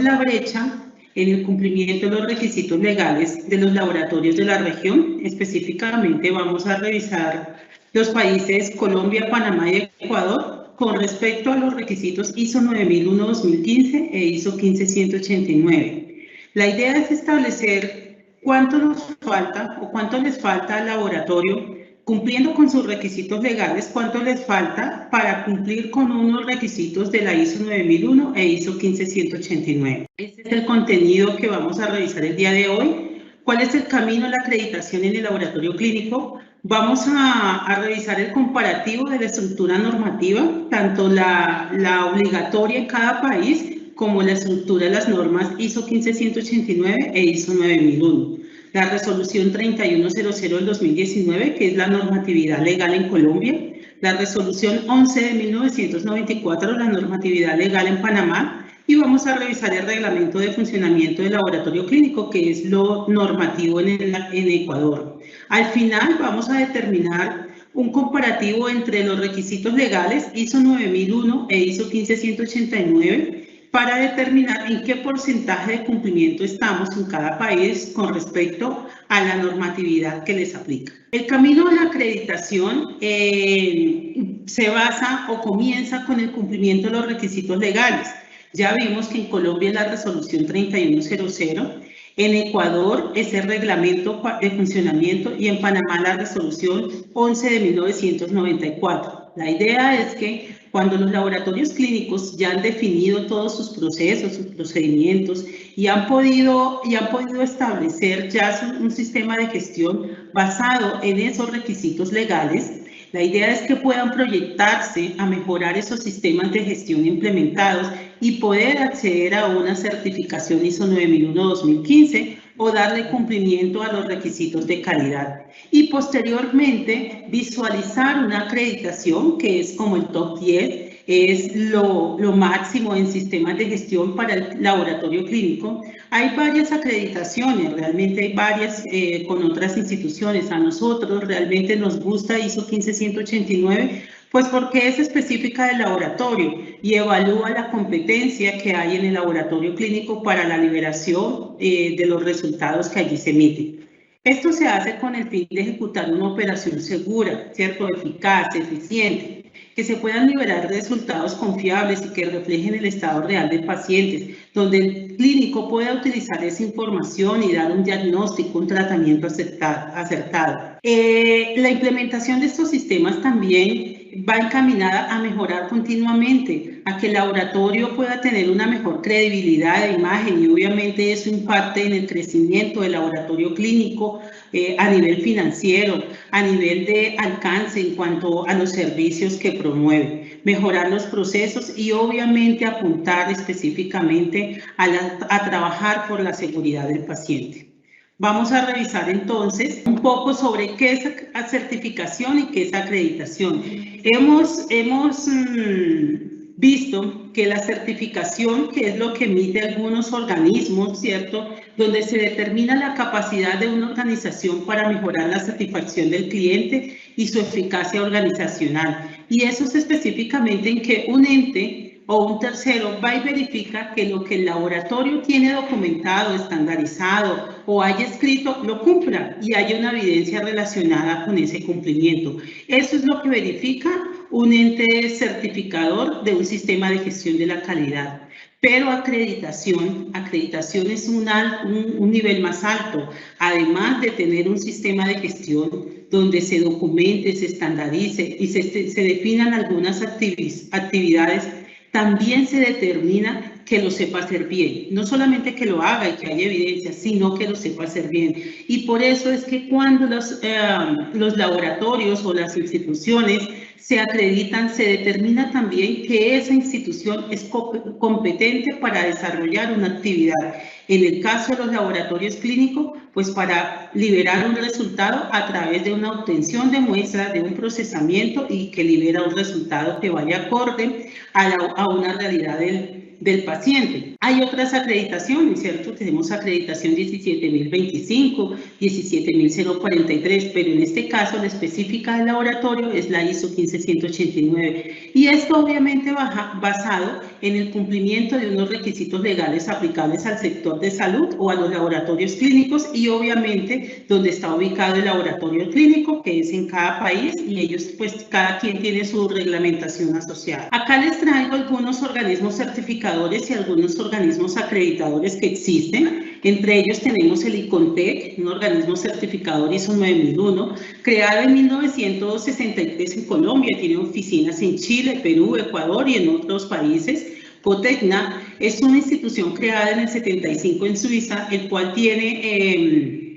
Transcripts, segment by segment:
la brecha en el cumplimiento de los requisitos legales de los laboratorios de la región. Específicamente vamos a revisar los países Colombia, Panamá y Ecuador con respecto a los requisitos ISO 9001-2015 e ISO 15189. La idea es establecer cuánto nos falta o cuánto les falta al laboratorio cumpliendo con sus requisitos legales, cuánto les falta para cumplir con unos requisitos de la ISO 9001 e ISO 15189. Este es el contenido que vamos a revisar el día de hoy. ¿Cuál es el camino a la acreditación en el laboratorio clínico? Vamos a revisar el comparativo de la estructura normativa, tanto la obligatoria en cada país como la estructura de las normas ISO 15189 e ISO 9001. La resolución 3100 del 2019, que es la normatividad legal en Colombia, la resolución 11 de 1994, la normatividad legal en Panamá, y vamos a revisar el reglamento de funcionamiento del laboratorio clínico, que es lo normativo en Ecuador. Al final vamos a determinar un comparativo entre los requisitos legales ISO 9001 e ISO 15189, para determinar en qué porcentaje de cumplimiento estamos en cada país con respecto a la normatividad que les aplica. El camino a la acreditación se basa o comienza con el cumplimiento de los requisitos legales. Ya vimos que en Colombia es la resolución 3100, en Ecuador es el reglamento de funcionamiento y en Panamá la resolución 11 de 1994. La idea es que cuando los laboratorios clínicos ya han definido todos sus procesos, sus procedimientos y han podido establecer ya un sistema de gestión basado en esos requisitos legales, la idea es que puedan proyectarse a mejorar esos sistemas de gestión implementados y poder acceder a una certificación ISO 9001-2015 o darle cumplimiento a los requisitos de calidad. Y posteriormente visualizar una acreditación que es como el top 10, es lo máximo en sistemas de gestión para el laboratorio clínico. Hay varias acreditaciones, realmente hay varias con otras instituciones. A nosotros realmente nos gusta ISO 15189, pues porque es específica del laboratorio y evalúa la competencia que hay en el laboratorio clínico para la liberación de los resultados que allí se emiten. Esto se hace con el fin de ejecutar una operación segura, ¿cierto? Eficaz, eficiente, que se puedan liberar resultados confiables y que reflejen el estado real de pacientes, donde el clínico pueda utilizar esa información y dar un diagnóstico, un tratamiento acertado. La implementación de estos sistemas también va encaminada a mejorar continuamente, a que el laboratorio pueda tener una mejor credibilidad de imagen y obviamente eso impacte en el crecimiento del laboratorio clínico a nivel financiero, a nivel de alcance en cuanto a los servicios que promueve, mejorar los procesos y obviamente apuntar específicamente a trabajar por la seguridad del paciente. Vamos a revisar entonces un poco sobre qué es certificación y qué es acreditación. Hemos visto que la certificación, que es lo que emite algunos organismos, ¿cierto?, donde se determina la capacidad de una organización para mejorar la satisfacción del cliente y su eficacia organizacional. Y eso es específicamente en que un ente o un tercero va y verifica que lo que el laboratorio tiene documentado, estandarizado o haya escrito, lo cumpla y haya una evidencia relacionada con ese cumplimiento. Eso es lo que verifica un ente certificador de un sistema de gestión de la calidad. Pero acreditación es un nivel más alto, además de tener un sistema de gestión donde se documente, se estandarice y se definan algunas actividades. También se determina que lo sepa hacer bien, no solamente que lo haga y que haya evidencia, sino que lo sepa hacer bien. Y por eso es que cuando los laboratorios o las instituciones se acreditan, se determina también que esa institución es competente para desarrollar una actividad. En el caso de los laboratorios clínicos, pues para liberar un resultado a través de una obtención de muestras, de un procesamiento y que libera un resultado que vaya acorde a una realidad del paciente. Hay otras acreditaciones, ¿cierto? Tenemos acreditación 17025, 17043, pero en este caso la específica del laboratorio es la ISO 15189. Y esto obviamente basado en el cumplimiento de unos requisitos legales aplicables al sector de salud o a los laboratorios clínicos y obviamente donde está ubicado el laboratorio clínico, que es en cada país, y ellos pues cada quien tiene su reglamentación asociada. Acá les traigo algunos organismos certificadores y algunos organismos acreditadores que existen. Entre ellos tenemos el ICONTEC, un organismo certificador ISO 9001, creado en 1963 en Colombia, tiene oficinas en Chile, Perú, Ecuador y en otros países. COTECNA es una institución creada en el 75 en Suiza, el cual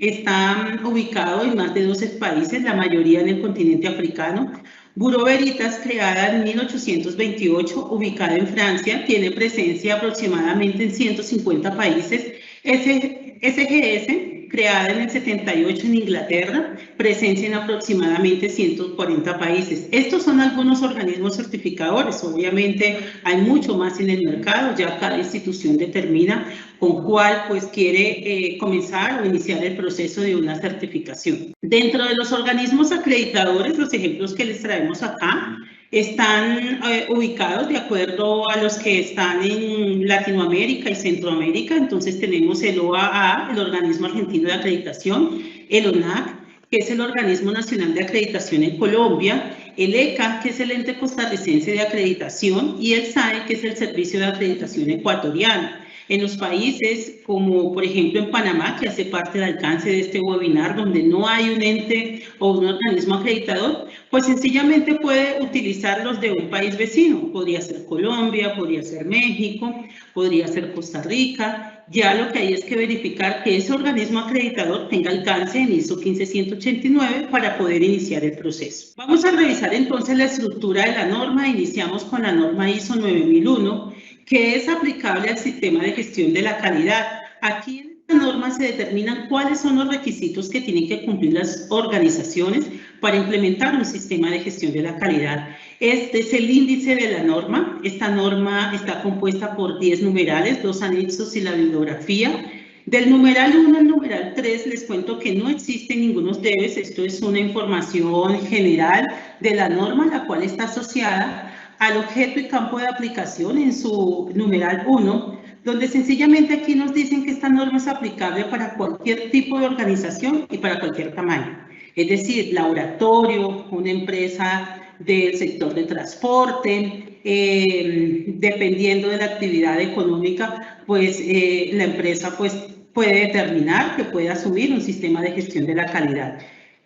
está ubicado en más de 12 países, la mayoría en el continente africano. Bureau Veritas, creada en 1828, ubicada en Francia, tiene presencia aproximadamente en 150 países. SGS, creada en el 78 en Inglaterra, presencia en aproximadamente 140 países. Estos son algunos organismos certificadores. Obviamente hay mucho más en el mercado, ya cada institución determina con cuál pues quiere comenzar o iniciar el proceso de una certificación. Dentro de los organismos acreditadores, los ejemplos que les traemos acá están ubicados de acuerdo a los que están en Latinoamérica y Centroamérica. Entonces tenemos el OAA, el Organismo Argentino de Acreditación, el ONAC, que es el Organismo Nacional de Acreditación en Colombia, el ECA, que es el Ente Costarricense de Acreditación, y el SAE, que es el Servicio de Acreditación Ecuatoriano. En los países como por ejemplo en Panamá, que hace parte del alcance de este webinar, donde no hay un ente o un organismo acreditador, pues sencillamente puede utilizar los de un país vecino. Podría ser Colombia, podría ser México, podría ser Costa Rica. Ya lo que hay es que verificar que ese organismo acreditador tenga alcance en ISO 15189 para poder iniciar el proceso. Vamos a revisar entonces la estructura de la norma. Iniciamos con la norma ISO 9001, que es aplicable al sistema de gestión de la calidad. Aquí en esta norma se determinan cuáles son los requisitos que tienen que cumplir las organizaciones para implementar un sistema de gestión de la calidad. Este es el índice de la norma. Esta norma está compuesta por 10 numerales, 2 anexos y la bibliografía. Del numeral 1 al numeral 3 les cuento que no existen ningunos debes. Esto es una información general de la norma, la cual está asociada al objeto y campo de aplicación en su numeral 1, donde sencillamente aquí nos dicen que esta norma es aplicable para cualquier tipo de organización y para cualquier tamaño. Es decir, laboratorio, una empresa del sector de transporte, dependiendo de la actividad económica, pues la empresa pues, puede determinar que puede asumir un sistema de gestión de la calidad.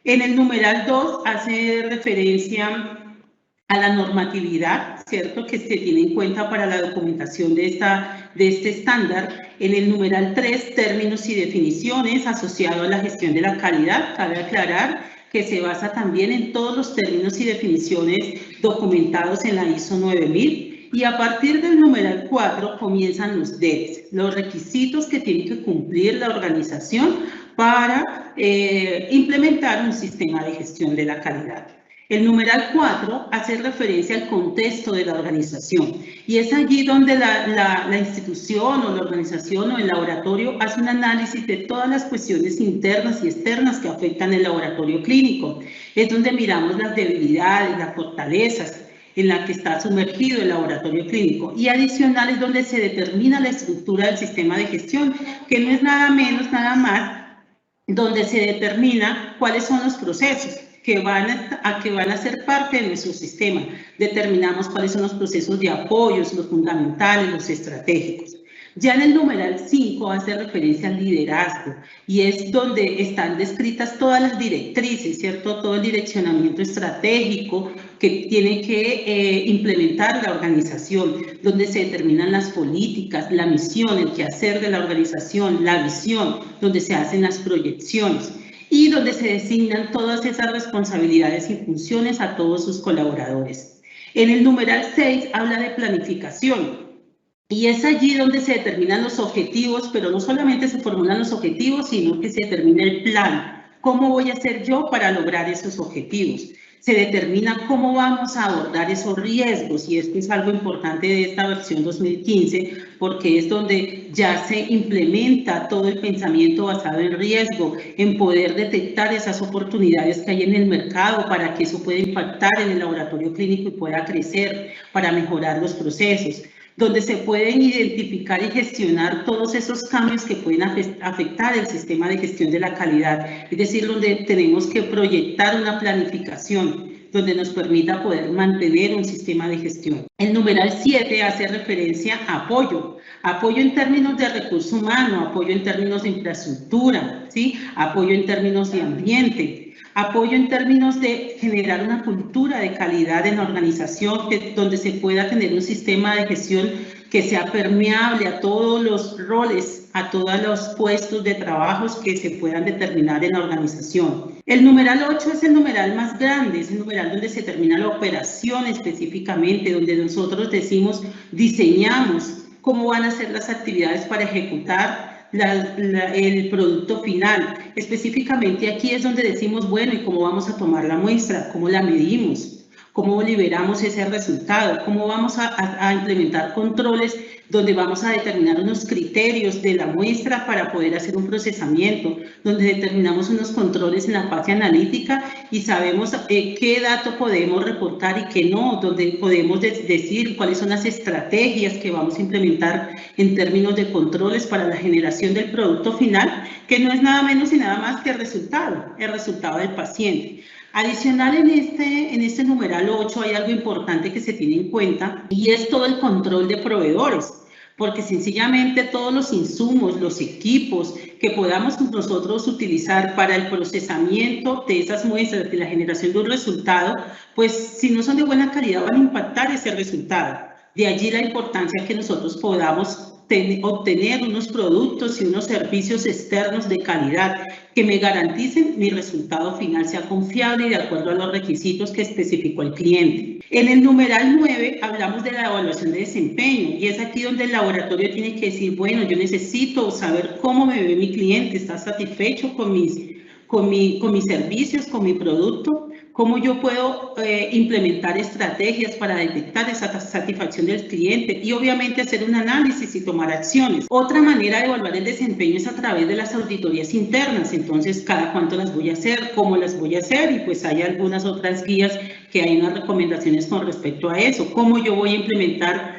En el numeral 2 hace referencia a la normatividad, ¿cierto?, que se tiene en cuenta para la documentación de este estándar. En el numeral 3, términos y definiciones asociado a la gestión de la calidad. Cabe aclarar que se basa también en todos los términos y definiciones documentados en la ISO 9000. Y a partir del numeral 4 comienzan los debes, los requisitos que tiene que cumplir la organización para implementar un sistema de gestión de la calidad. El numeral 4 hace referencia al contexto de la organización y es allí donde la institución o la organización o el laboratorio hace un análisis de todas las cuestiones internas y externas que afectan el laboratorio clínico. Es donde miramos las debilidades, las fortalezas en las que está sumergido el laboratorio clínico, y adicional es donde se determina la estructura del sistema de gestión, que no es nada menos, nada más, donde se determina cuáles son los procesos que van a ser parte de nuestro sistema. Determinamos cuáles son los procesos de apoyo, los fundamentales, los estratégicos. Ya en el numeral 5 hace referencia al liderazgo y es donde están descritas todas las directrices, ¿cierto? Todo el direccionamiento estratégico que tiene que implementar la organización, donde se determinan las políticas, la misión, el quehacer de la organización, la visión, donde se hacen las proyecciones y donde se designan todas esas responsabilidades y funciones a todos sus colaboradores. En el numeral 6 habla de planificación. Y es allí donde se determinan los objetivos, pero no solamente se formulan los objetivos, sino que se determina el plan. ¿Cómo voy a hacer yo para lograr esos objetivos? Se determina cómo vamos a abordar esos riesgos, y esto es algo importante de esta versión 2015, porque es donde ya se implementa todo el pensamiento basado en riesgo, en poder detectar esas oportunidades que hay en el mercado para que eso pueda impactar en el laboratorio clínico y pueda crecer para mejorar los procesos, donde se pueden identificar y gestionar todos esos cambios que pueden afectar el sistema de gestión de la calidad, es decir, donde tenemos que proyectar una planificación donde nos permita poder mantener un sistema de gestión. El numeral 7 hace referencia a apoyo en términos de recurso humano, apoyo en términos de infraestructura, ¿sí? Apoyo en términos de ambiente, apoyo en términos de generar una cultura de calidad en la organización donde se pueda tener un sistema de gestión que sea permeable a todos los roles, a todos los puestos de trabajo que se puedan determinar en la organización. El numeral 8 es el numeral más grande, es el numeral donde se termina la operación específicamente, donde nosotros decimos, diseñamos cómo van a ser las actividades para ejecutar el producto final. Específicamente aquí es donde decimos, bueno, ¿y cómo vamos a tomar la muestra? ¿Cómo la medimos? ¿Cómo liberamos ese resultado? ¿Cómo vamos a implementar controles donde vamos a determinar unos criterios de la muestra para poder hacer un procesamiento, donde determinamos unos controles en la fase analítica y sabemos qué dato podemos reportar y qué no, donde podemos decir cuáles son las estrategias que vamos a implementar en términos de controles para la generación del producto final, que no es nada menos y nada más que el resultado del paciente. Adicional en este numeral 8 hay algo importante que se tiene en cuenta y es todo el control de proveedores, porque sencillamente todos los insumos, los equipos que podamos nosotros utilizar para el procesamiento de esas muestras, de la generación de un resultado, pues si no son de buena calidad van a impactar ese resultado. De allí la importancia que nosotros podamos obtener unos productos y unos servicios externos de calidad que me garanticen mi resultado final sea confiable y de acuerdo a los requisitos que especificó el cliente. En el numeral 9 hablamos de la evaluación de desempeño y es aquí donde el laboratorio tiene que decir, bueno, yo necesito saber cómo me ve mi cliente, está satisfecho con mis servicios, con mi producto, cómo yo puedo implementar estrategias para detectar esa satisfacción del cliente y obviamente hacer un análisis y tomar acciones. Otra manera de evaluar el desempeño es a través de las auditorías internas, entonces cada cuánto las voy a hacer, cómo las voy a hacer y pues hay algunas otras guías que hay unas recomendaciones con respecto a eso, cómo yo voy a implementar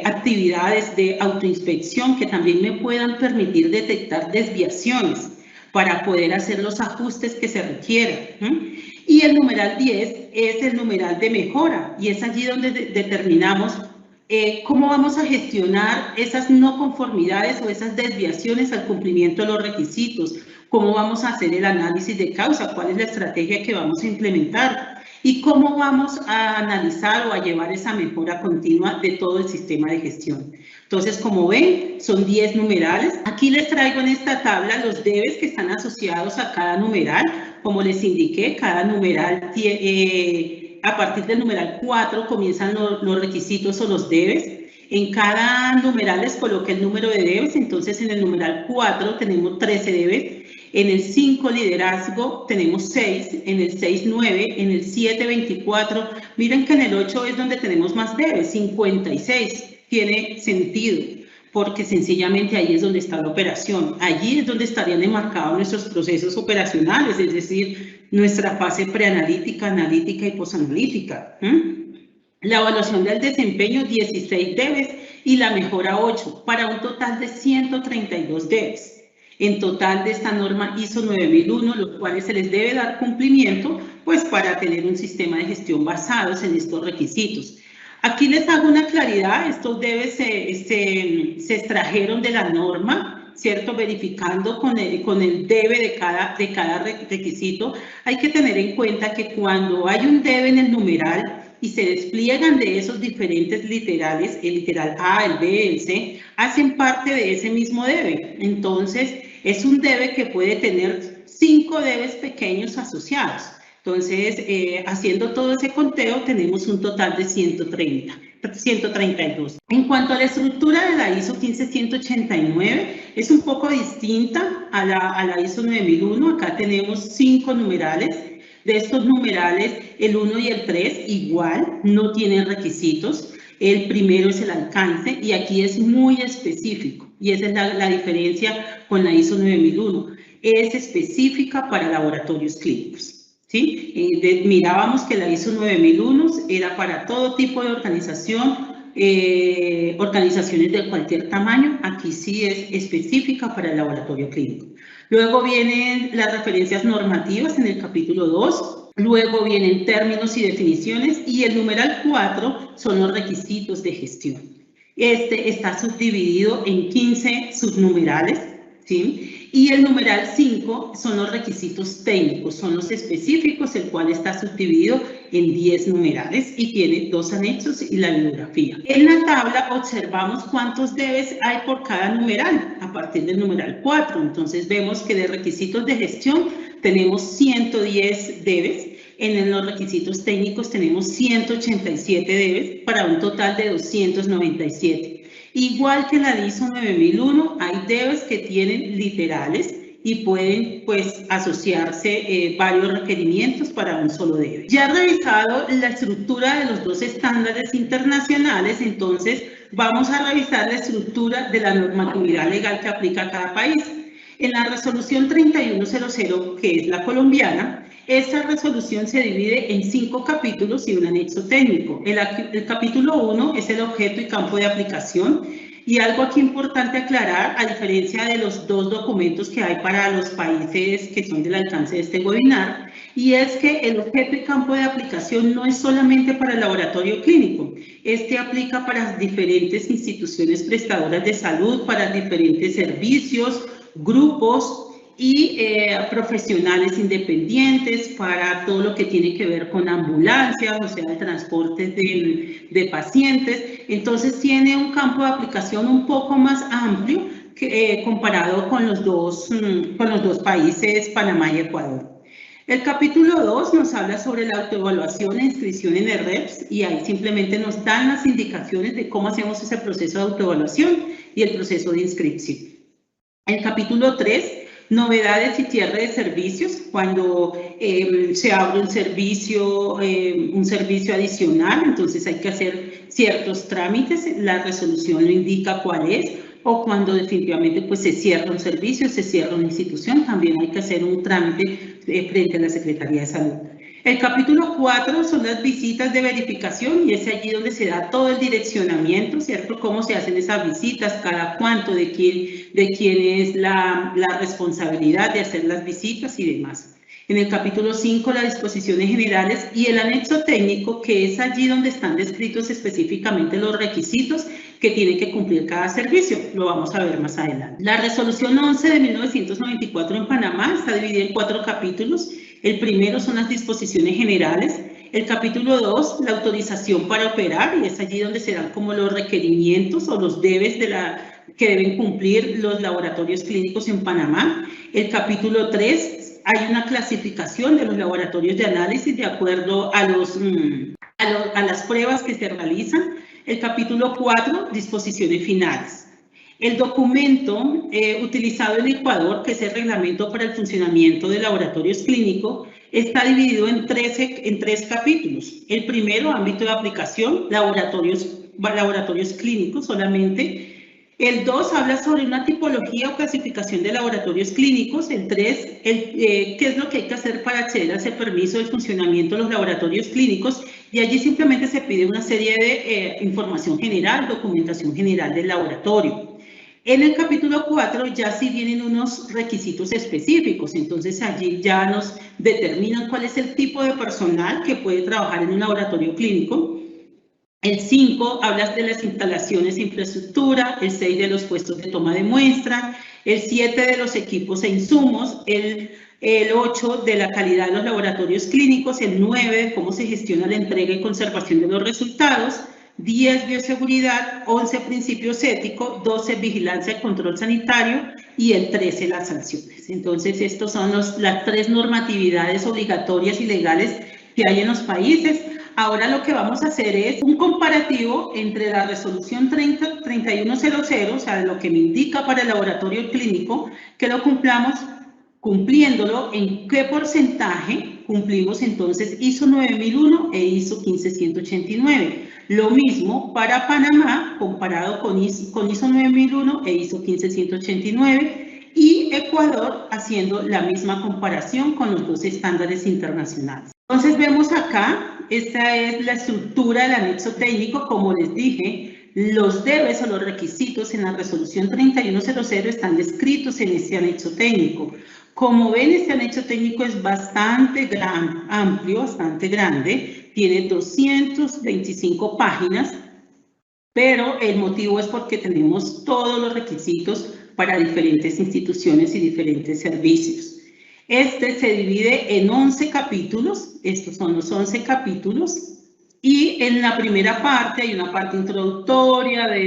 actividades de autoinspección que también me puedan permitir detectar desviaciones para poder hacer los ajustes que se requieran. Y el numeral 10 es el numeral de mejora y es allí donde determinamos cómo vamos a gestionar esas no conformidades o esas desviaciones al cumplimiento de los requisitos, cómo vamos a hacer el análisis de causa, cuál es la estrategia que vamos a implementar y cómo vamos a analizar o a llevar esa mejora continua de todo el sistema de gestión. Entonces, como ven, son 10 numerales. Aquí les traigo en esta tabla los debes que están asociados a cada numeral. Como les indiqué, cada numeral, a partir del numeral 4 comienzan los requisitos o los debes. En cada numeral les coloqué el número de debes, entonces en el numeral 4 tenemos 13 debes. En el 5, liderazgo, tenemos 6, en el 6, 9, en el 7, 24. Miren que en el 8 es donde tenemos más debes, 56. Tiene sentido, porque sencillamente ahí es donde está la operación. Allí es donde estarían enmarcados nuestros procesos operacionales, es decir, nuestra fase preanalítica, analítica y posanalítica. La evaluación del desempeño, 16 debes y la mejora 8, para un total de 132 debes. En total de esta norma ISO 9001, los cuales se les debe dar cumplimiento, pues para tener un sistema de gestión basados en estos requisitos. Aquí les hago una claridad, estos debes se extrajeron de la norma, ¿cierto? Verificando con el debe de cada requisito. Hay que tener en cuenta que cuando hay un debe en el numeral y se despliegan de esos diferentes literales, el literal A, el B, el C, hacen parte de ese mismo debe. Entonces, es un debe que puede tener 5 debes pequeños asociados. Entonces, haciendo todo ese conteo, tenemos un total de 132. En cuanto a la estructura de la ISO 15189, es un poco distinta a la ISO 9001. Acá tenemos 5 numerales. De estos numerales, el 1 y el 3 igual, no tienen requisitos. El primero es el alcance y aquí es muy específico y esa es la diferencia con la ISO 9001. Es específica para laboratorios clínicos, ¿sí? Mirábamos que la ISO 9001 era para todo tipo de organización, organizaciones de cualquier tamaño. Aquí sí es específica para el laboratorio clínico. Luego vienen las referencias normativas en el capítulo 2. Luego vienen términos y definiciones y el numeral 4 son los requisitos de gestión. Este está subdividido en 15 subnumerales, ¿sí? Y el numeral 5 son los requisitos técnicos, son los específicos, el cual está subdividido en 10 numerales y tiene 2 anexos y la bibliografía. En la tabla observamos cuántos debes hay por cada numeral a partir del numeral 4. Entonces vemos que de requisitos de gestión tenemos 110 debes. En los requisitos técnicos tenemos 187 debes para un total de 297. Igual que la ISO 9001, hay debes que tienen literales y pueden pues asociarse varios requerimientos para un solo debe. Ya revisado la estructura de los 2 estándares internacionales, entonces vamos a revisar la estructura de la normatividad legal que aplica a cada país. En la resolución 3100, que es la colombiana, esta resolución se divide en 5 capítulos y un anexo técnico. El capítulo 1 es el objeto y campo de aplicación. Y algo aquí importante aclarar, a diferencia de los 2 documentos que hay para los países que son del alcance de este webinar, y es que el objeto y campo de aplicación no es solamente para el laboratorio clínico. Este aplica para diferentes instituciones prestadoras de salud, para diferentes servicios, grupos y profesionales independientes, para todo lo que tiene que ver con ambulancias, o sea, el transporte de pacientes. Entonces tiene un campo de aplicación un poco más amplio que, comparado con los dos países, Panamá y Ecuador. El capítulo 2 nos habla sobre la autoevaluación e inscripción en el REPS y ahí simplemente nos dan las indicaciones de cómo hacemos ese proceso de autoevaluación y el proceso de inscripción. El capítulo 3, novedades y cierre de servicios, cuando se abre un servicio adicional, entonces hay que hacer ciertos trámites, la resolución lo indica cuál es, o cuando definitivamente pues, se cierra un servicio, se cierra una institución, también hay que hacer un trámite frente a la Secretaría de Salud. El capítulo 4 son las visitas de verificación y es allí donde se da todo el direccionamiento, ¿cierto? Cómo se hacen esas visitas, cada cuánto, de quién es la responsabilidad de hacer las visitas y demás. En el capítulo 5, las disposiciones generales y el anexo técnico, que es allí donde están descritos específicamente los requisitos que tiene que cumplir cada servicio. Lo vamos a ver más adelante. La resolución 11 de 1994 en Panamá está dividida en 4 capítulos. El primero son las disposiciones generales. El capítulo 2, la autorización para operar, y es allí donde se dan como los requerimientos o los debes que deben cumplir los laboratorios clínicos en Panamá. El capítulo 3, hay una clasificación de los laboratorios de análisis de acuerdo a las pruebas que se realizan. El capítulo 4, disposiciones finales. El documento utilizado en Ecuador, que es el reglamento para el funcionamiento de laboratorios clínicos, está dividido en 3 capítulos. El primero, ámbito de aplicación, laboratorios clínicos solamente. El 2 habla sobre una tipología o clasificación de laboratorios clínicos. El 3, qué es lo que hay que hacer para acceder a ese permiso de funcionamiento de los laboratorios clínicos. Y allí simplemente se pide una serie de información general, documentación general del laboratorio. En el capítulo 4 ya sí vienen unos requisitos específicos, entonces allí ya nos determinan cuál es el tipo de personal que puede trabajar en un laboratorio clínico. El 5 habla de las instalaciones e infraestructura, el 6 de los puestos de toma de muestra, el 7 de los equipos e insumos, el 8 de la calidad de los laboratorios clínicos, el 9 de cómo se gestiona la entrega y conservación de los resultados, 10 bioseguridad, 11 principios éticos, 12 vigilancia y control sanitario y el 13 las sanciones. Entonces estos son las 3 normatividades obligatorias y legales que hay en los países. Ahora lo que vamos a hacer es un comparativo entre la resolución 3100, o sea, lo que me indica para el laboratorio clínico, que lo cumpliéndolo en qué porcentaje cumplimos entonces ISO 9001 e ISO 15189. Lo mismo para Panamá, comparado con ISO 9001 e ISO 15189, y Ecuador haciendo la misma comparación con los dos estándares internacionales. Entonces vemos acá, esta es la estructura del anexo técnico. Como les dije, los debes o los requisitos en la resolución 3100 están descritos en este anexo técnico. Como ven, este anexo técnico es bastante amplio, bastante grande, tiene 225 páginas, pero el motivo es porque tenemos todos los requisitos para diferentes instituciones y diferentes servicios. Este se divide en 11 capítulos, estos son los 11 capítulos, y en la primera parte hay una parte introductoria de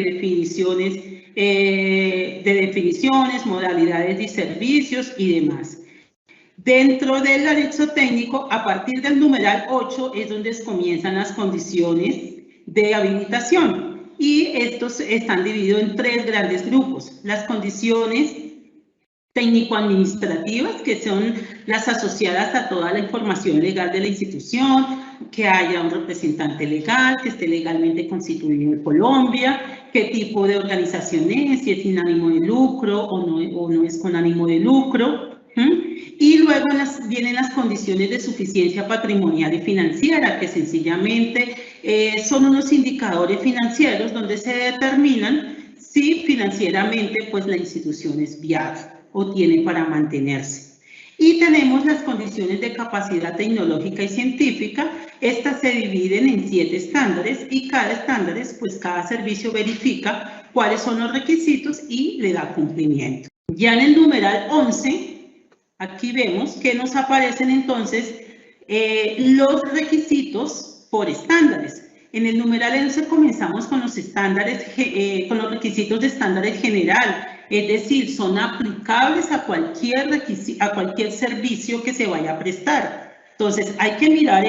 definiciones, modalidades y servicios y demás. Dentro del anexo técnico, a partir del numeral 8 es donde comienzan las condiciones de habilitación, y estos están divididos en 3 grandes grupos. Las condiciones técnico-administrativas, que son las asociadas a toda la información legal de la institución, que haya un representante legal, que esté legalmente constituido en Colombia, qué tipo de organización es, si es sin ánimo de lucro o no es con ánimo de lucro. Y luego vienen las condiciones de suficiencia patrimonial y financiera, que sencillamente son unos indicadores financieros donde se determinan si financieramente pues la institución es viable o tiene para mantenerse. Y tenemos las condiciones de capacidad tecnológica y científica. Estas se dividen en 7 estándares, y cada estándar, pues cada servicio verifica cuáles son los requisitos y le da cumplimiento. Ya en el numeral 11, aquí vemos que nos aparecen entonces los requisitos por estándares. En el numeral 11 comenzamos con los estándares, con los requisitos de estándares general, es decir, son aplicables a cualquier servicio que se vaya a prestar. Entonces, hay que mirar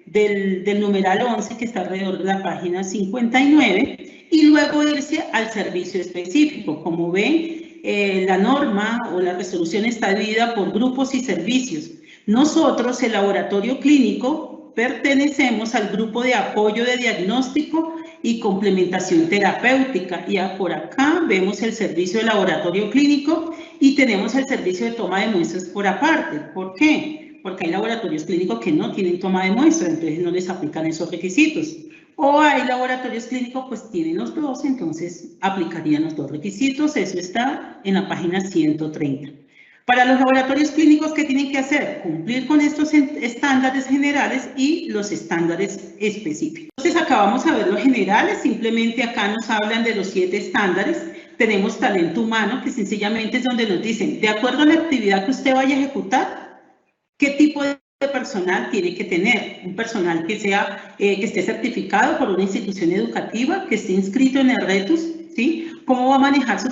del numeral 11, que está alrededor de la página 59, y luego irse al servicio específico. Como ven, la norma o la resolución está dividida por grupos y servicios. Nosotros, el laboratorio clínico, pertenecemos al grupo de apoyo de diagnóstico y complementación terapéutica, y por acá vemos el servicio de laboratorio clínico y tenemos el servicio de toma de muestras por aparte. ¿Por qué? Porque hay laboratorios clínicos que no tienen toma de muestras, entonces no les aplican esos requisitos. O hay laboratorios clínicos pues tienen los dos, entonces aplicarían los dos requisitos. Eso está en la página 130. Para los laboratorios clínicos, ¿qué tienen que hacer? Cumplir con estos estándares generales y los estándares específicos. Entonces, acá vamos a ver los generales. Simplemente acá nos hablan de los 7 estándares. Tenemos talento humano, que sencillamente es donde nos dicen, de acuerdo a la actividad que usted vaya a ejecutar, qué tipo de personal tiene que tener. Un personal que esté certificado por una institución educativa, que esté inscrito en el RETUS, ¿sí? Cómo va a manejar su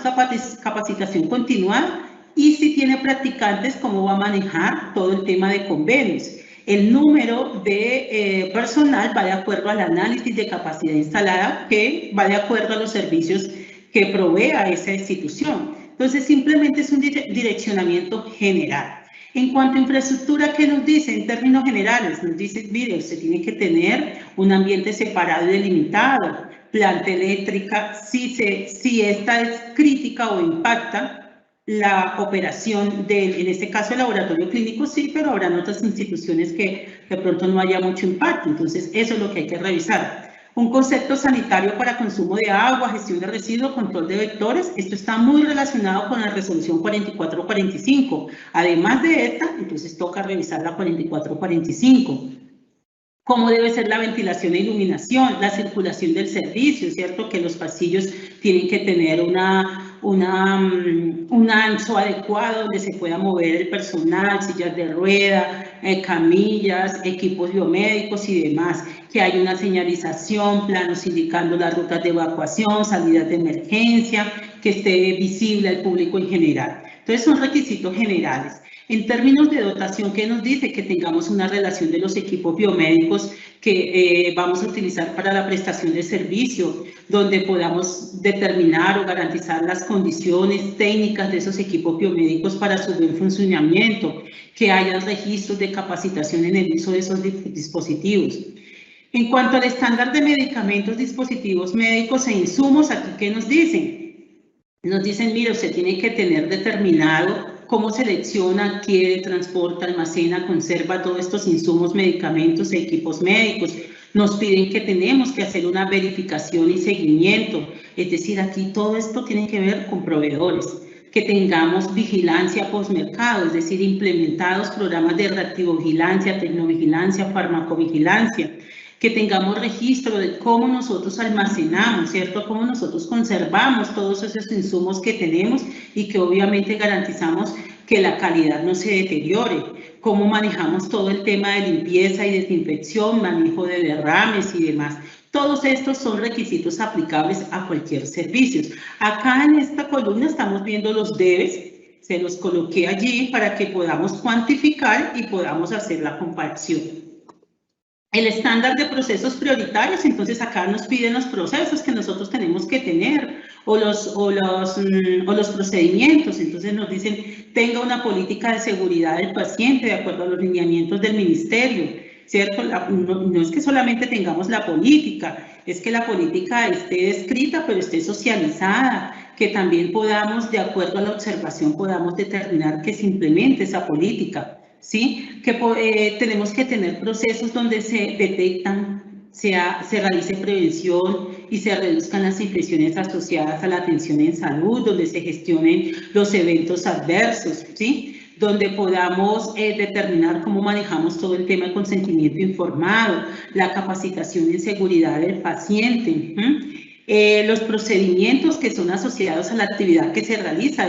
capacitación continuada. Y si tiene practicantes, cómo va a manejar todo el tema de convenios. El número de personal va de acuerdo al análisis de capacidad instalada, que va de acuerdo a los servicios que provea esa institución. Entonces, simplemente es un direccionamiento general. En cuanto a infraestructura, ¿qué nos dice? En términos generales, nos dice, mire, usted tiene que tener un ambiente separado y delimitado, planta eléctrica, si esta es crítica o impacta la operación en este caso el laboratorio clínico, sí, pero habrán otras instituciones que de pronto no haya mucho impacto. Entonces, eso es lo que hay que revisar. Un concepto sanitario para consumo de agua, gestión de residuos, control de vectores. Esto está muy relacionado con la resolución 4445. Además de esta, entonces toca revisar la 4445. Cómo debe ser la ventilación e iluminación, la circulación del servicio, ¿cierto? Que los pasillos tienen que tener un ancho adecuado donde se pueda mover el personal, sillas de rueda, camillas, equipos biomédicos y demás, que haya una señalización, planos indicando las rutas de evacuación, salidas de emergencia, que esté visible al público en general. Entonces son requisitos generales. En términos de dotación, ¿qué nos dice? Que tengamos una relación de los equipos biomédicos que vamos a utilizar para la prestación de servicio, donde podamos determinar o garantizar las condiciones técnicas de esos equipos biomédicos para su buen funcionamiento, que haya registros de capacitación en el uso de esos dispositivos. En cuanto al estándar de medicamentos, dispositivos médicos e insumos, aquí ¿qué nos dicen? Nos dicen, mire, usted tiene que tener determinado cómo selecciona, adquiere, transporta, almacena, conserva todos estos insumos, medicamentos e equipos médicos. Nos piden que tenemos que hacer una verificación y seguimiento. Es decir, aquí todo esto tiene que ver con proveedores. Que tengamos vigilancia postmercado, es decir, implementados programas de reactivovigilancia, tecnovigilancia, farmacovigilancia. Que tengamos registro de cómo nosotros almacenamos, ¿cierto? Cómo nosotros conservamos todos esos insumos que tenemos y que obviamente garantizamos que la calidad no se deteriore. Cómo manejamos todo el tema de limpieza y desinfección, manejo de derrames y demás. Todos estos son requisitos aplicables a cualquier servicio. Acá en esta columna estamos viendo los debes. Se los coloqué allí para que podamos cuantificar y podamos hacer la comparación. El estándar de procesos prioritarios, entonces acá nos piden los procesos que nosotros tenemos que tener o los procedimientos. Entonces nos dicen, tenga una política de seguridad del paciente de acuerdo a los lineamientos del ministerio, ¿cierto? No es que solamente tengamos la política, es que la política esté escrita pero esté socializada, que también podamos, de acuerdo a la observación, podamos determinar que se implemente esa política. ¿Sí? Que tenemos que tener procesos donde se detectan, se realice prevención y se reduzcan las infecciones asociadas a la atención en salud, donde se gestionen los eventos adversos, ¿sí? Donde podamos determinar cómo manejamos todo el tema de consentimiento informado, la capacitación en seguridad del paciente, los procedimientos que son asociados a la actividad que se realiza,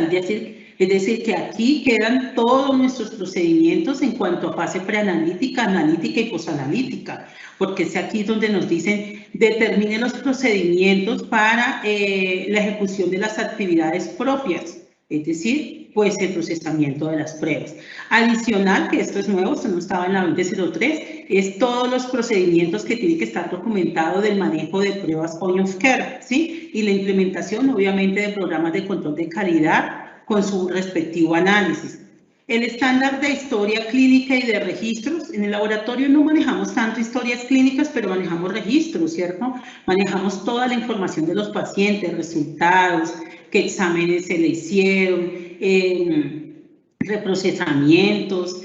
es decir, que aquí quedan todos nuestros procedimientos en cuanto a fase preanalítica, analítica y posanalítica, porque es aquí donde nos dicen, determine los procedimientos para la ejecución de las actividades propias, es decir, pues el procesamiento de las pruebas. Adicional, que esto es nuevo, esto no estaba en la 2003, es todos los procedimientos que tienen que estar documentados del manejo de pruebas point of care, ¿sí? Y la implementación, obviamente, de programas de control de calidad, con su respectivo análisis. El estándar de historia clínica y de registros, en el laboratorio no manejamos tanto historias clínicas, pero manejamos registros, ¿cierto? Manejamos toda la información de los pacientes, resultados, qué exámenes se le hicieron, reprocesamientos,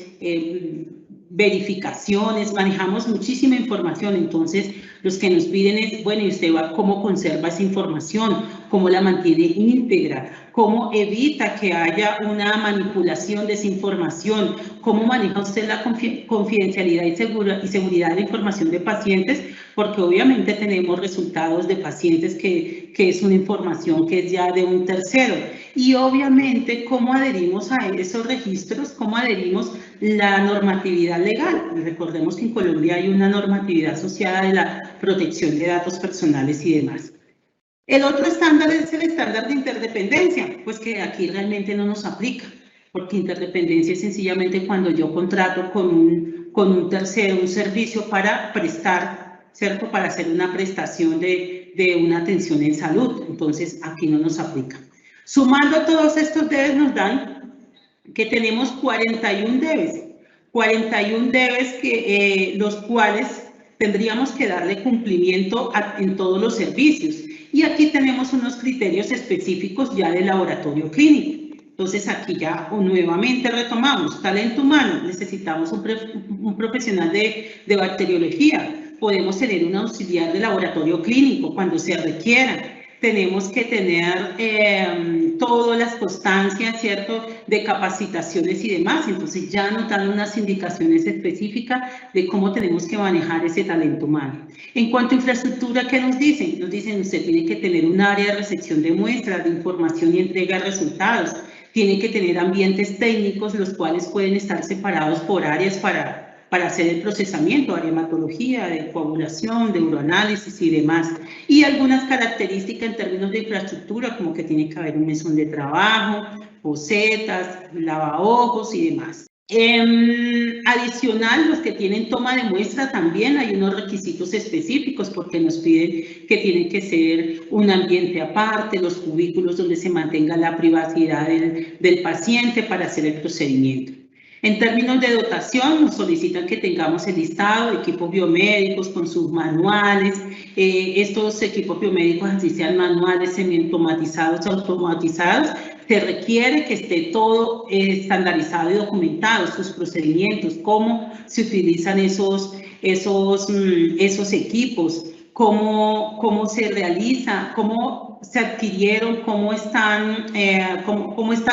verificaciones, manejamos muchísima información. Entonces los que nos piden es, bueno, y usted va cómo conserva esa información, cómo la mantiene íntegra, cómo evita que haya una manipulación de esa información, cómo maneja usted la confidencialidad y seguridad de la información de pacientes, porque obviamente tenemos resultados de pacientes que es una información que es ya de un tercero. Y obviamente cómo adherimos a esos registros, cómo adherimos la normatividad legal. Recordemos que en Colombia hay una normatividad asociada de la protección de datos personales y demás. El otro estándar es el estándar de interdependencia, pues que aquí realmente no nos aplica, porque interdependencia es sencillamente cuando yo contrato con un tercero un servicio para prestar, ¿cierto? Para hacer una prestación de una atención en salud, entonces aquí no nos aplica. Sumando todos estos debes nos dan que tenemos 41 debes, 41 debes que, los cuales tendríamos que darle cumplimiento en todos los servicios. Y aquí tenemos unos criterios específicos ya del laboratorio clínico. Entonces aquí ya nuevamente retomamos, talento humano, necesitamos un profesional de bacteriología, podemos tener un auxiliar de laboratorio clínico cuando se requiera. Tenemos que tener todas las constancias, ¿cierto?, de capacitaciones y demás. Entonces ya nos dan unas indicaciones específicas de cómo tenemos que manejar ese talento humano. En cuanto a infraestructura, ¿qué nos dicen? Nos dicen, usted tiene que tener un área de recepción de muestras, de información y entrega de resultados. Tiene que tener ambientes técnicos, los cuales pueden estar separados por áreas para hacer el procesamiento, de hematología, de coagulación, de uroanálisis y demás. Y algunas características en términos de infraestructura, como que tiene que haber un mesón de trabajo, posetas, lavaojos y demás. Adicional, los que tienen toma de muestra también hay unos requisitos específicos porque nos piden que tiene que ser un ambiente aparte, los cubículos donde se mantenga la privacidad del paciente para hacer el procedimiento. En términos de dotación, nos solicitan que tengamos el listado de equipos biomédicos con sus manuales. Estos equipos biomédicos, así sean manuales, semiautomatizados, automatizados, se requiere que esté todo estandarizado y documentado, sus procedimientos, cómo se utilizan esos equipos, cómo se realiza, cómo se adquirieron, cómo está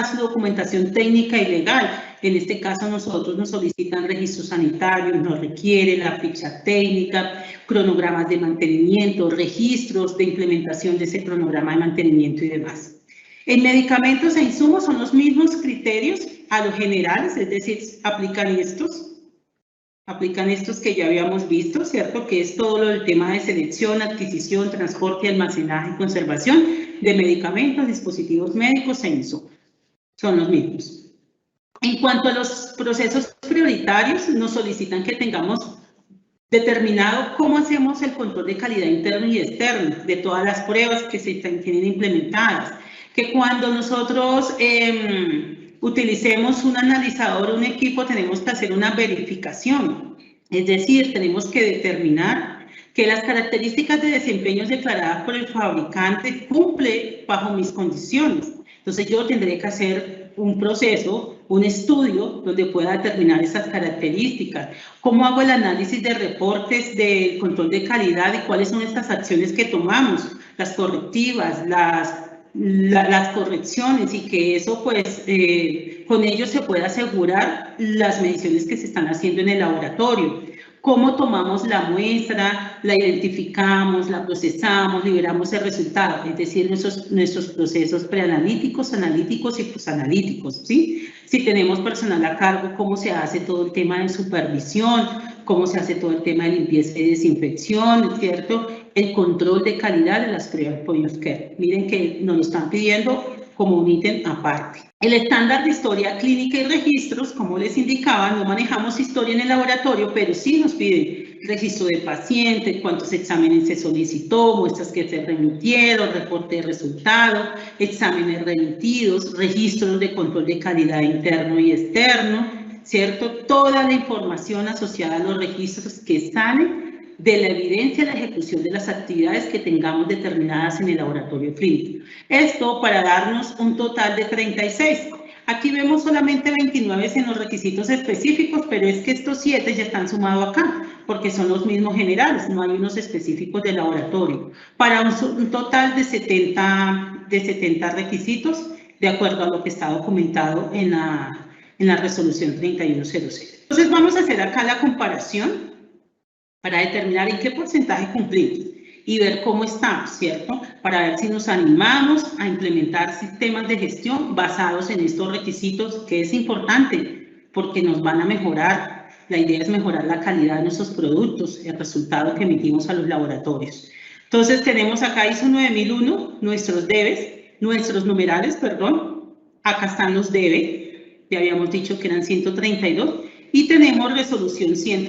su documentación técnica y legal. En este caso, nosotros nos solicitan registro sanitario, nos requiere la ficha técnica, cronogramas de mantenimiento, registros de implementación de ese cronograma de mantenimiento y demás. En medicamentos e insumos son los mismos criterios a los generales, es decir, aplican estos que ya habíamos visto, ¿cierto? Que es todo lo del tema de selección, adquisición, transporte, almacenaje y conservación de medicamentos, dispositivos médicos e insumos. Son los mismos. En cuanto a los procesos prioritarios, nos solicitan que tengamos determinado cómo hacemos el control de calidad interno y externo de todas las pruebas que se tienen implementadas. Que cuando nosotros utilicemos un analizador, un equipo, tenemos que hacer una verificación. Es decir, tenemos que determinar que las características de desempeño declaradas por el fabricante cumplen bajo mis condiciones. Entonces yo tendré que hacer un proceso, un estudio donde pueda determinar esas características. ¿Cómo hago el análisis de reportes del control de calidad y cuáles son estas acciones que tomamos? Las correctivas, las correcciones y que eso pues con ello se pueda asegurar las mediciones que se están haciendo en el laboratorio. Cómo tomamos la muestra, la identificamos, la procesamos, liberamos el resultado, es decir, nuestros procesos preanalíticos, analíticos y posanalíticos, ¿sí? Si tenemos personal a cargo, cómo se hace todo el tema de supervisión, cómo se hace todo el tema de limpieza y desinfección, ¿cierto? El control de calidad de las pruebas point-of-care. Miren que nos lo están pidiendo como un ítem aparte. El estándar de historia clínica y registros, como les indicaba, no manejamos historia en el laboratorio, pero sí nos piden registro de paciente, cuántos exámenes se solicitó, muestras que se remitieron, reporte de resultados, exámenes remitidos, registros de control de calidad interno y externo, ¿cierto? Toda la información asociada a los registros que salen de la evidencia de la ejecución de las actividades que tengamos determinadas en el laboratorio clínico. Esto para darnos un total de 36. Aquí vemos solamente 29 en los requisitos específicos, pero es que estos 7 ya están sumados acá, porque son los mismos generales, no hay unos específicos de laboratorio. Para un total de 70 requisitos, de acuerdo a lo que está documentado en la resolución 3100. Entonces vamos a hacer acá la comparación para determinar en qué porcentaje cumplimos y ver cómo estamos, ¿cierto? Para ver si nos animamos a implementar sistemas de gestión basados en estos requisitos, que es importante porque nos van a mejorar. La idea es mejorar la calidad de nuestros productos, el resultado que emitimos a los laboratorios. Entonces tenemos acá ISO 9001, nuestros numerales, perdón. Acá están los debe, ya habíamos dicho que eran 132. Y tenemos resolución 3100.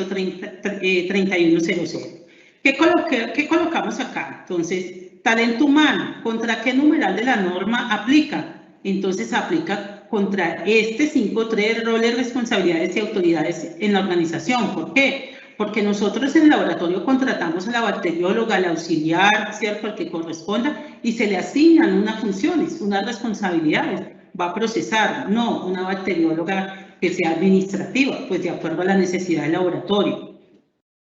¿Qué colocamos acá? Entonces, talento humano, ¿contra qué numeral de la norma aplica? Entonces, aplica contra este 5.3, roles, responsabilidades y autoridades en la organización. ¿Por qué? Porque nosotros en el laboratorio contratamos a la bacterióloga, al auxiliar, ¿cierto?, al que corresponda, y se le asignan unas funciones, unas responsabilidades. Va a procesar, no una bacterióloga que sea administrativa, pues de acuerdo a la necesidad del laboratorio.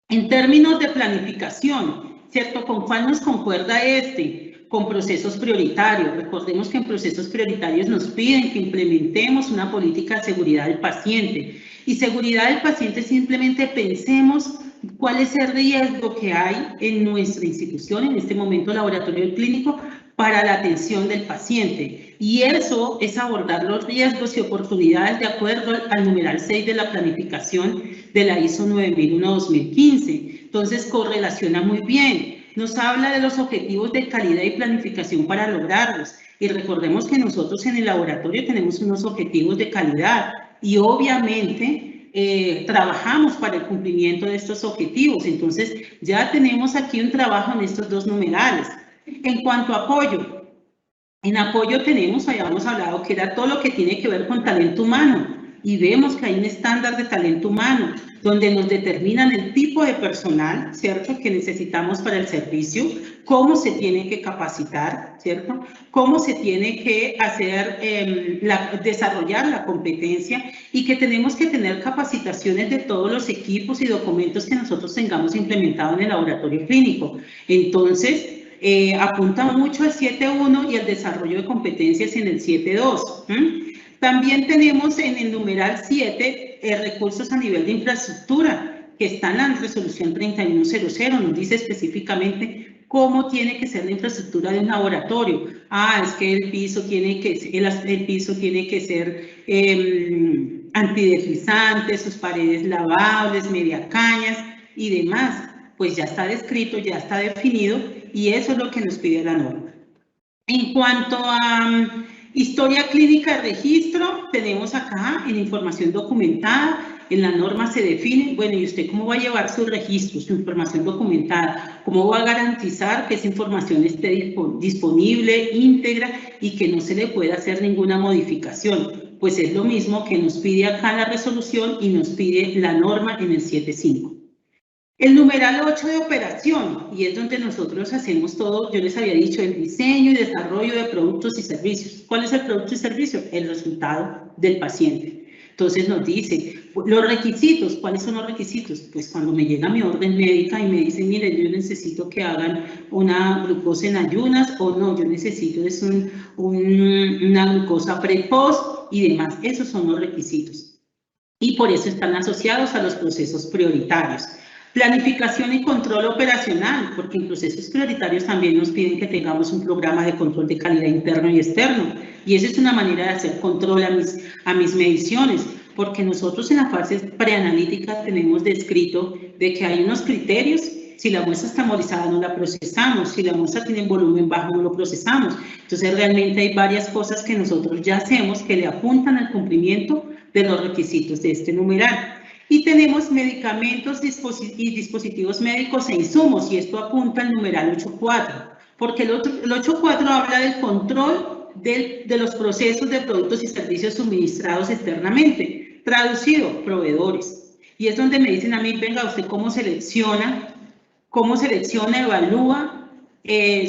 En términos de planificación, ¿cierto? ¿Con cuál nos concuerda este? Con procesos prioritarios. Recordemos que en procesos prioritarios nos piden que implementemos una política de seguridad del paciente. Y seguridad del paciente simplemente pensemos cuál es el riesgo que hay en nuestra institución, en este momento laboratorio clínico, para la atención del paciente. Y eso es abordar los riesgos y oportunidades de acuerdo al numeral 6 de la planificación de la ISO 9001-2015. Entonces, correlaciona muy bien nos habla de los objetivos de calidad y planificación para lograrlos. Y recordemos que nosotros en el laboratorio tenemos unos objetivos de calidad y obviamente trabajamos para el cumplimiento de estos objetivos. Entonces, ya tenemos aquí un trabajo en estos dos numerales. En cuanto a apoyo, en apoyo habíamos hablado que era todo lo que tiene que ver con talento humano y vemos que hay un estándar de talento humano donde nos determinan el tipo de personal, ¿cierto?, que necesitamos para el servicio, cómo se tiene que capacitar, ¿cierto?, cómo se tiene que hacer, desarrollar la competencia y que tenemos que tener capacitaciones de todos los equipos y documentos que nosotros tengamos implementado en el laboratorio clínico. Entonces, apunta mucho al 7.1 y el desarrollo de competencias en el 7.2. También tenemos en el numeral 7 recursos a nivel de infraestructura, que está en la resolución 3100, nos dice específicamente cómo tiene que ser la infraestructura de un laboratorio. Es que el piso tiene que ser antideslizante, sus paredes lavables, media cañas y demás. Pues ya está descrito, ya está definido y eso es lo que nos pide la norma. En cuanto a historia clínica de registro, tenemos acá en información documentada, en la norma se define, bueno, ¿y usted cómo va a llevar su registro, su información documentada? ¿Cómo va a garantizar que esa información esté disponible, íntegra y que no se le pueda hacer ninguna modificación? Pues es lo mismo que nos pide acá la resolución y nos pide la norma en el 7.5. El numeral 8 de operación, y es donde nosotros hacemos todo, yo les había dicho, el diseño y desarrollo de productos y servicios. ¿Cuál es el producto y servicio? El resultado del paciente. Entonces nos dice, los requisitos, ¿cuáles son los requisitos? Pues cuando me llega mi orden médica y me dicen, miren, yo necesito que hagan una glucosa en ayunas o no, yo necesito es una glucosa pre-post y demás. Esos son los requisitos. Y por eso están asociados a los procesos prioritarios. Planificación y control operacional, porque en procesos prioritarios también nos piden que tengamos un programa de control de calidad interno y externo. Y esa es una manera de hacer control a mis mediciones, porque nosotros en la fase preanalítica tenemos descrito de que hay unos criterios. Si la muestra está embolizada no la procesamos, si la muestra tiene volumen bajo no lo procesamos. Entonces realmente hay varias cosas que nosotros ya hacemos que le apuntan al cumplimiento de los requisitos de este numeral. Y tenemos medicamentos y dispositivos médicos e insumos, y esto apunta al numeral 8.4, porque el 8.4 habla del control de los procesos de productos y servicios suministrados externamente. Traducido, proveedores. Y es donde me dicen a mí, venga, ¿usted cómo selecciona, evalúa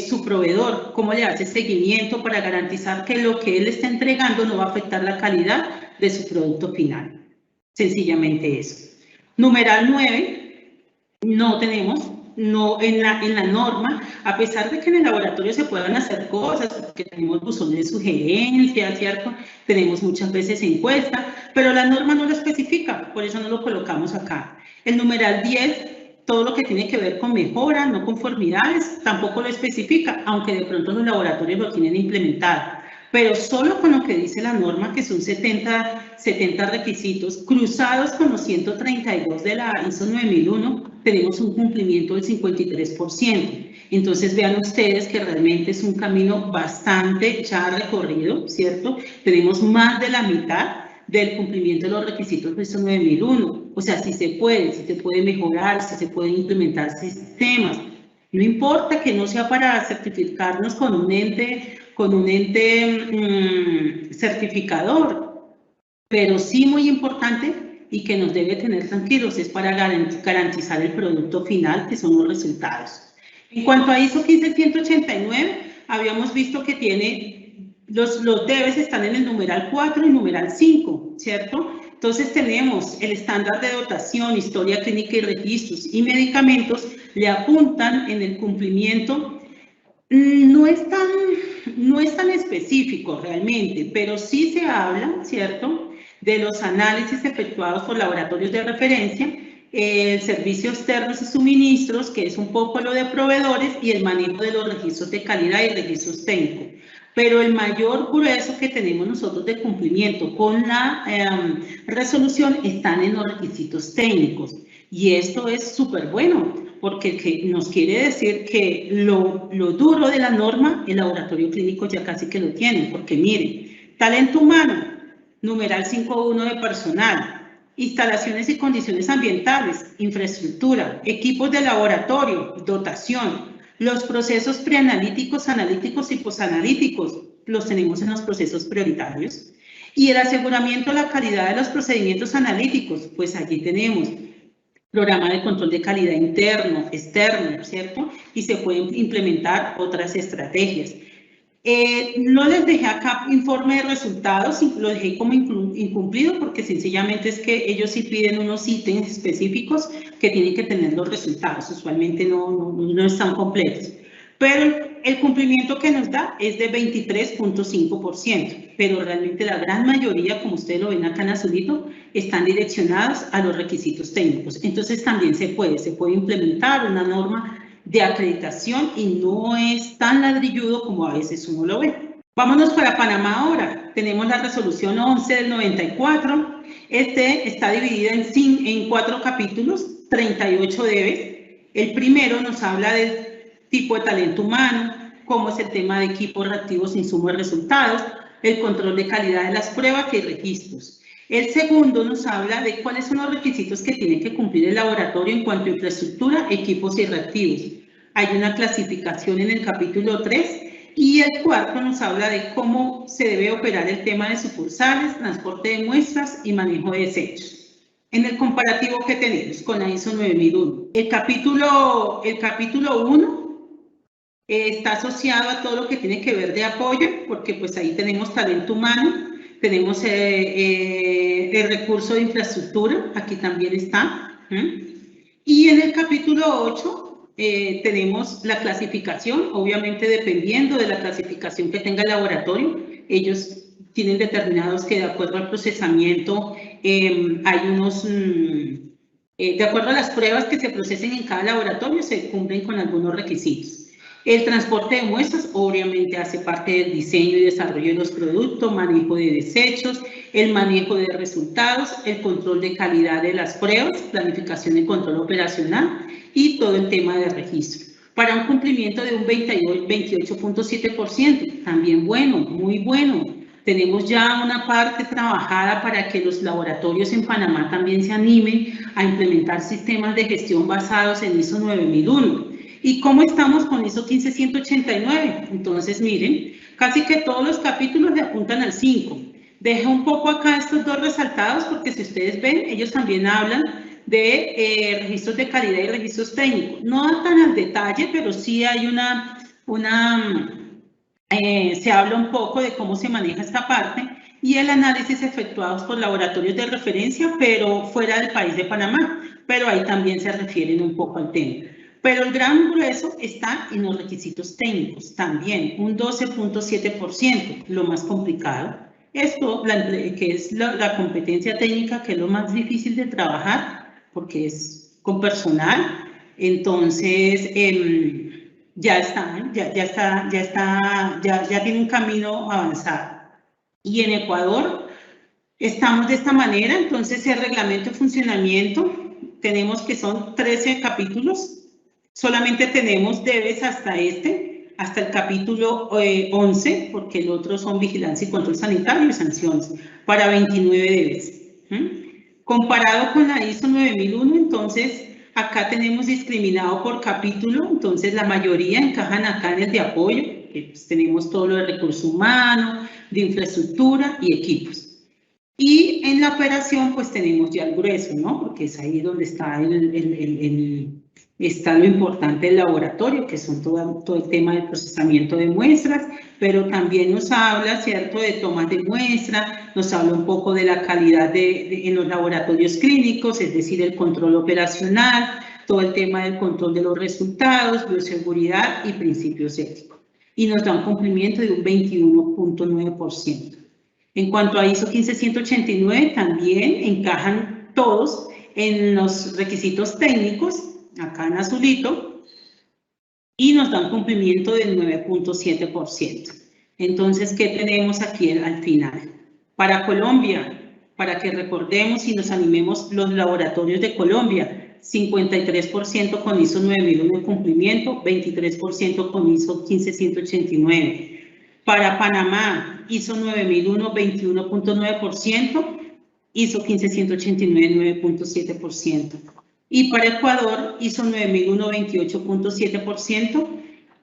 su proveedor? ¿Cómo le hace seguimiento para garantizar que lo que él está entregando no va a afectar la calidad de su producto final? Sencillamente eso. Numeral 9, no tenemos, en la norma, a pesar de que en el laboratorio se puedan hacer cosas, porque tenemos buzón de sugerencias, ¿cierto? Tenemos muchas veces encuesta, pero la norma no lo especifica, por eso no lo colocamos acá. El numeral 10, todo lo que tiene que ver con mejora, no conformidades, tampoco lo especifica, aunque de pronto los laboratorios lo tienen implementado. Pero solo con lo que dice la norma, que son 70 requisitos, cruzados con los 132 de la ISO 9001, tenemos un cumplimiento del 53%. Entonces vean ustedes que realmente es un camino bastante ya recorrido, ¿cierto? Tenemos más de la mitad del cumplimiento de los requisitos de ISO 9001. O sea, si se puede mejorar, si se pueden implementar sistemas. No importa que no sea para certificarnos con un ente certificador, pero sí muy importante y que nos debe tener tranquilos es para garantizar el producto final, que son los resultados. En cuanto a ISO 15189, habíamos visto que tiene los debes están en el numeral 4 y numeral 5, ¿cierto? Entonces tenemos el estándar de dotación, historia clínica y registros y medicamentos le apuntan en el cumplimiento. No es tan específico realmente, pero sí se habla, ¿cierto?, de los análisis efectuados por laboratorios de referencia, el servicio externos y suministros, que es un poco lo de proveedores, y el manejo de los registros de calidad y registros técnicos. Pero el mayor grueso que tenemos nosotros de cumplimiento con la resolución están en los requisitos técnicos. Y esto es súper bueno, porque nos quiere decir que lo duro de la norma, el laboratorio clínico ya casi que lo tiene, porque miren, talento humano, numeral 5.1 de personal, instalaciones y condiciones ambientales, infraestructura, equipos de laboratorio, dotación, los procesos preanalíticos, analíticos y posanalíticos, los tenemos en los procesos prioritarios. Y el aseguramiento de la calidad de los procedimientos analíticos, pues allí tenemos programa de control de calidad interno, externo, ¿cierto? Y se pueden implementar otras estrategias. No les dejé acá informe de resultados, lo dejé como incumplido porque sencillamente es que ellos sí piden unos ítems específicos que tienen que tener los resultados, usualmente no están completos. Pero el cumplimiento que nos da es de 23.5%, pero realmente la gran mayoría, como ustedes lo ven acá en azulito, están direccionados a los requisitos técnicos. Entonces también se puede implementar una norma de acreditación y no es tan ladrilludo como a veces uno lo ve. Vámonos para Panamá ahora. Tenemos la resolución 11 del 94. Está dividida en 4 capítulos, 38 debes. El primero nos habla del tipo de talento humano, cómo es el tema de equipos reactivos, insumos y resultados, el control de calidad de las pruebas y registros. El segundo nos habla de cuáles son los requisitos que tiene que cumplir el laboratorio en cuanto a infraestructura, equipos y reactivos. Hay una clasificación en el capítulo 3 y el cuarto nos habla de cómo se debe operar el tema de sucursales, transporte de muestras y manejo de desechos. En el comparativo que tenemos con la ISO 9001, el capítulo 1 está asociado a todo lo que tiene que ver de apoyo, porque pues ahí tenemos talento humano, tenemos el recurso de infraestructura, aquí también está. Y en el capítulo 8 tenemos la clasificación, obviamente dependiendo de la clasificación que tenga el laboratorio, ellos tienen determinados que de acuerdo al procesamiento hay unos, de acuerdo a las pruebas que se procesen en cada laboratorio, se cumplen con algunos requisitos. El transporte de muestras obviamente hace parte del diseño y desarrollo de los productos, manejo de desechos, el manejo de resultados, el control de calidad de las pruebas, planificación y control operacional y todo el tema de registro. Para un cumplimiento de un 28.7%, también bueno, muy bueno. Tenemos ya una parte trabajada para que los laboratorios en Panamá también se animen a implementar sistemas de gestión basados en ISO 9001. ¿Y cómo estamos con ISO 15189? Entonces, miren, casi que todos los capítulos le apuntan al 5. Dejé un poco acá estos dos resaltados porque si ustedes ven, ellos también hablan de registros de calidad y registros técnicos. No tan al detalle, pero sí hay se habla un poco de cómo se maneja esta parte y el análisis efectuados por laboratorios de referencia, pero fuera del país de Panamá, pero ahí también se refieren un poco al tema. Pero el gran grueso está en los requisitos técnicos, también un 12.7%, lo más complicado. Esto, que es la competencia técnica, que es lo más difícil de trabajar, porque es con personal, entonces ya tiene un camino avanzado. Y en Ecuador estamos de esta manera, entonces el reglamento de funcionamiento, tenemos que son 13 capítulos, solamente tenemos debes hasta el capítulo 11, porque el otro son vigilancia y control sanitario y sanciones, para 29 debes. Comparado con la ISO 9001, entonces, acá tenemos discriminado por capítulo, entonces la mayoría encajan acá en el de apoyo, que pues tenemos todo lo de recurso humano, de infraestructura y equipos. Y en la operación, pues tenemos ya el grueso, ¿no? Porque es ahí donde está está lo importante del laboratorio, que son todo el tema del procesamiento de muestras, pero también nos habla, ¿cierto?, de tomas de muestra, nos habla un poco de la calidad en los laboratorios clínicos, es decir, el control operacional, todo el tema del control de los resultados, bioseguridad y principios éticos. Y nos da un cumplimiento de un 21.9%. En cuanto a ISO 15189, también encajan todos en los requisitos técnicos, acá en azulito, y nos dan cumplimiento del 9.7%. Entonces, ¿qué tenemos aquí al final? Para Colombia, para que recordemos y nos animemos los laboratorios de Colombia, 53% con ISO 9001 de cumplimiento, 23% con ISO 15189. Para Panamá, ISO 9001, 21.9%, ISO 15189, 9.7%. Y para Ecuador, ISO 9001, 28.7%,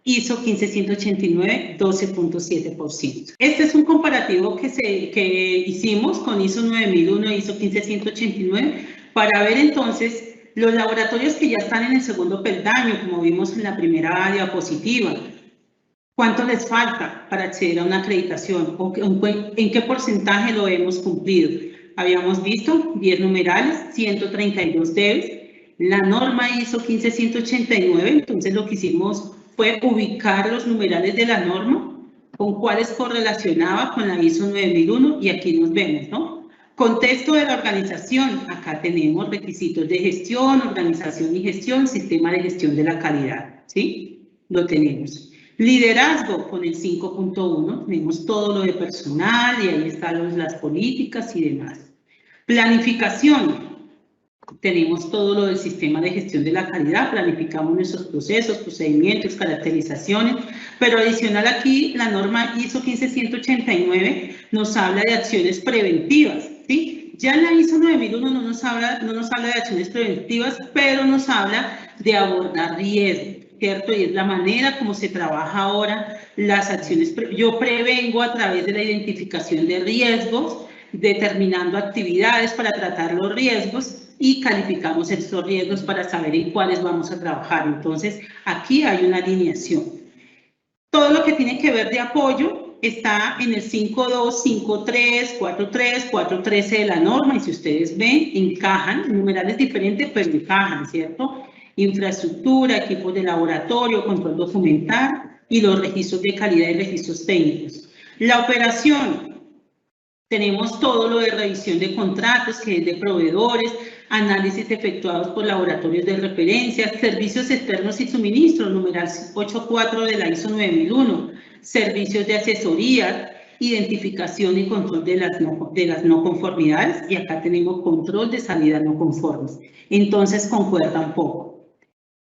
ISO 15189, 12.7%. Este es un comparativo que hicimos con ISO 9001 e ISO 15189 para ver entonces los laboratorios que ya están en el segundo peldaño, como vimos en la primera diapositiva. ¿Cuánto les falta para acceder a una acreditación? ¿O en qué porcentaje lo hemos cumplido? Habíamos visto 10 numerales, 132 debes. La norma ISO 15189, entonces lo que hicimos fue ubicar los numerales de la norma con cuáles correlacionaba con la ISO 9001 y aquí nos vemos, ¿no? Contexto de la organización, acá tenemos requisitos de gestión, organización y gestión, sistema de gestión de la calidad, ¿sí? Lo tenemos. Liderazgo con el 5.1, tenemos todo lo de personal y ahí están las políticas y demás. Planificación, tenemos todo lo del sistema de gestión de la calidad, planificamos nuestros procesos, procedimientos, caracterizaciones, pero adicional aquí la norma ISO 15189 nos habla de acciones preventivas, ¿sí? Ya en la ISO 9001 no nos habla de acciones preventivas, pero nos habla de abordar riesgos, ¿cierto? Y es la manera como se trabaja ahora las acciones. Yo prevengo a través de la identificación de riesgos, determinando actividades para tratar los riesgos y calificamos estos riesgos para saber en cuáles vamos a trabajar. Entonces, aquí hay una alineación. Todo lo que tiene que ver de apoyo está en el 5.2, 5.3, 4.3, 4.13 de la norma y si ustedes ven, encajan, numerales diferentes, pero encajan, ¿cierto? Infraestructura, equipos de laboratorio, control documental y los registros de calidad y registros técnicos. La operación, tenemos todo lo de revisión de contratos, que es de proveedores, análisis efectuados por laboratorios de referencia, servicios externos y suministros, numeral 8.4 de la ISO 9001, servicios de asesoría, identificación y control de las no conformidades, y acá tenemos control de salidas no conformes. Entonces, concuerda un poco.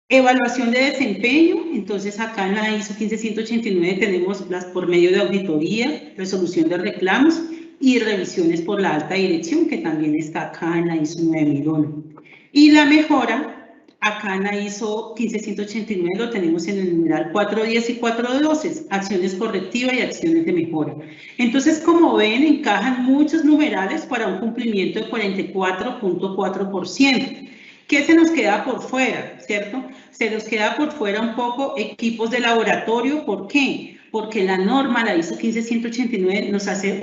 Evaluación de desempeño, entonces acá en la ISO 15189 tenemos las por medio de auditoría, resolución de reclamos, y revisiones por la alta dirección, que también está acá en la ISO 9001. Y la mejora, acá en la ISO 15189 lo tenemos en el numeral 4.10 y 4.12, acciones correctivas y acciones de mejora. Entonces, como ven, encajan muchos numerales para un cumplimiento de 44.4%. ¿Qué se nos queda por fuera, cierto? Se nos queda por fuera un poco equipos de laboratorio. ¿Por qué? Porque la norma, la ISO 15189, nos hace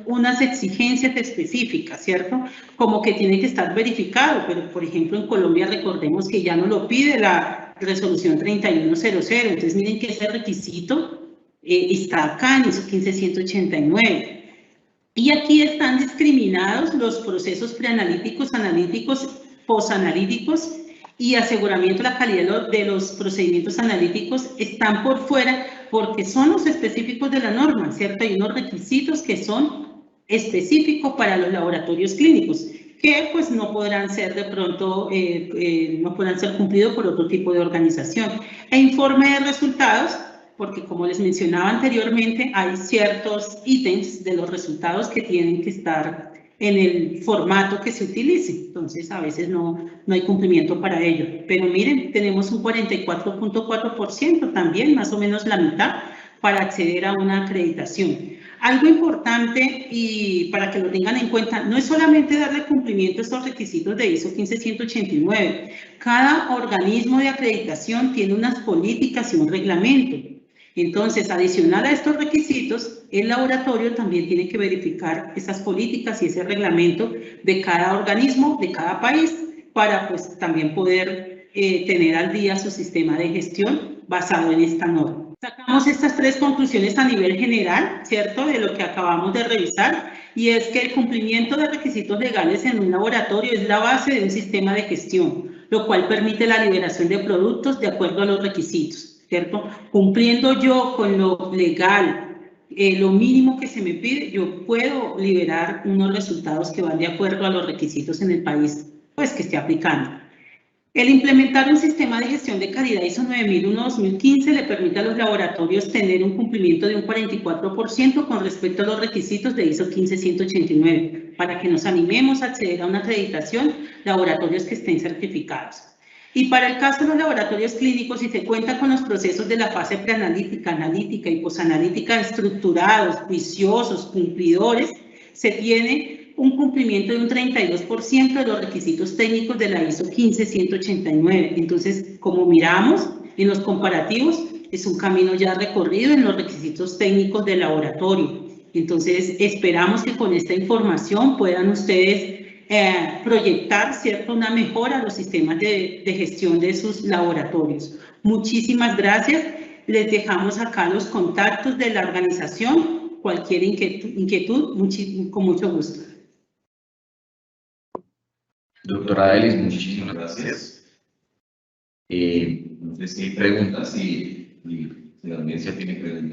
unas exigencias específicas, ¿cierto? Como que tiene que estar verificado, pero por ejemplo en Colombia recordemos que ya no lo pide la resolución 3100, entonces miren que ese requisito está acá en ISO 15189. Y aquí están discriminados los procesos preanalíticos, analíticos, posanalíticos y aseguramiento de la calidad de los procedimientos analíticos están por fuera porque son los específicos de la norma, ¿cierto? Hay unos requisitos que son específicos para los laboratorios clínicos, que pues no podrán ser de pronto, no podrán ser cumplidos por otro tipo de organización. E informe de resultados, porque como les mencionaba anteriormente, hay ciertos ítems de los resultados que tienen que estar en el formato que se utilice, entonces a veces no hay cumplimiento para ello. Pero miren, tenemos un 44.4% también, más o menos la mitad, para acceder a una acreditación. Algo importante y para que lo tengan en cuenta, no es solamente darle cumplimiento a estos requisitos de ISO 15189. Cada organismo de acreditación tiene unas políticas y un reglamento. Entonces, adicional a estos requisitos, el laboratorio también tiene que verificar esas políticas y ese reglamento de cada organismo, de cada país, para pues también poder tener al día su sistema de gestión basado en esta norma. Sacamos estas tres conclusiones a nivel general, ¿cierto?, de lo que acabamos de revisar, y es que el cumplimiento de requisitos legales en un laboratorio es la base de un sistema de gestión, lo cual permite la liberación de productos de acuerdo a los requisitos. ¿Cierto? Cumpliendo yo con lo legal, lo mínimo que se me pide, yo puedo liberar unos resultados que van de acuerdo a los requisitos en el país pues, que esté aplicando. El implementar un sistema de gestión de calidad ISO 9001-2015 le permite a los laboratorios tener un cumplimiento de un 44% con respecto a los requisitos de ISO 15189, para que nos animemos a acceder a una acreditación, laboratorios que estén certificados. Y para el caso de los laboratorios clínicos, si se cuenta con los procesos de la fase preanalítica, analítica y posanalítica estructurados, juiciosos, cumplidores, se tiene un cumplimiento de un 32% de los requisitos técnicos de la ISO 15189. Entonces, como miramos en los comparativos, es un camino ya recorrido en los requisitos técnicos del laboratorio. Entonces, esperamos que con esta información puedan ustedes proyectar, ¿cierto?, una mejora a los sistemas de gestión de sus laboratorios. Muchísimas gracias. Les dejamos acá los contactos de la organización. Cualquier inquietud con mucho gusto. Doctora Elis, muchísimas gracias. No sé si hay preguntas, si la audiencia tiene preguntas.